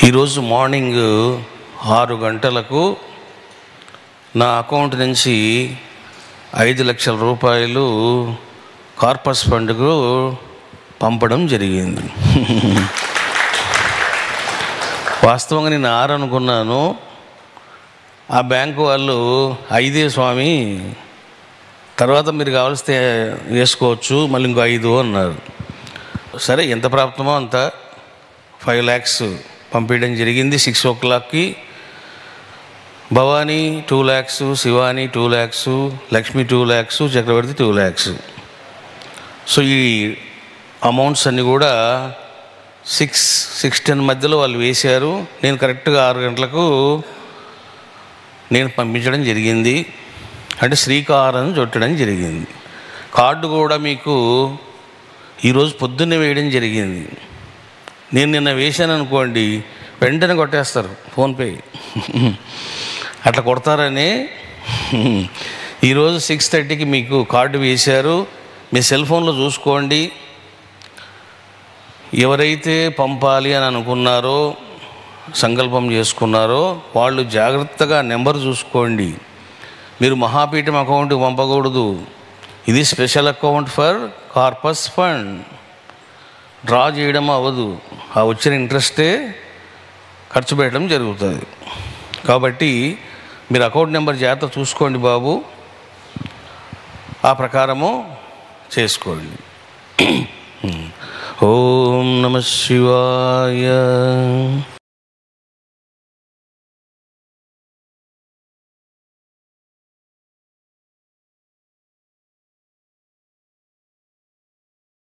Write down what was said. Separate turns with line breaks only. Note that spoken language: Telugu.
ఈరోజు మార్నింగ్ 6 గంటలకు నా అకౌంట్ నుంచి 5 లక్షల రూపాయలు కార్పస్ ఫండ్కు పంపడం జరిగింది. వాస్తవంగా నేను 6 అనుకున్నాను. ఆ బ్యాంకు వాళ్ళు 5 స్వామి, తర్వాత మీరు కావలిస్తే వేసుకోవచ్చు, మళ్ళీ ఇంకో 5 అన్నారు. సరే, ఎంత ప్రాప్తమో అంత 5 lakhs పంపించడం జరిగింది. 6 o'clockకి Bhavani 2 lakhs, Shivani 2 lakhs, Lakshmi 2 lakhs, Chakravarthi 2 lakhs. So ఈ అమౌంట్స్ అన్నీ కూడా 6-10 మధ్యలో వాళ్ళు వేశారు. నేను కరెక్ట్గా 6 గంటలకు నేను పంపించడం జరిగింది. అంటే శ్రీకారం చుట్టడం జరిగింది. కార్డు కూడా మీకు ఈరోజు పొద్దున్నే వేయడం జరిగింది. నేను నిన్న వేశాను అనుకోండి, వెంటనే కొట్టేస్తారు ఫోన్పే. అట్లా కొడతారని ఈరోజు 6:30కి మీకు కార్డు వేశారు. మీ సెల్ ఫోన్లో చూసుకోండి. ఎవరైతే పంపాలి అని అనుకున్నారో, సంకల్పం చేసుకున్నారో వాళ్ళు జాగ్రత్తగా నెంబర్ చూసుకోండి. మీరు మహాపీఠం అకౌంట్కి పంపకూడదు. ఇది special account for corpus fund. Draw చేయడం అవ్వదు. ఆ వచ్చిన ఇంట్రెస్టే ఖర్చు పెట్టడం జరుగుతుంది. కాబట్టి మీరు అకౌంట్ నెంబర్ జాగ్రత్త చూసుకోండి బాబు, ఆ ప్రకారము చేసుకోండి. ఓం నమః శివాయ.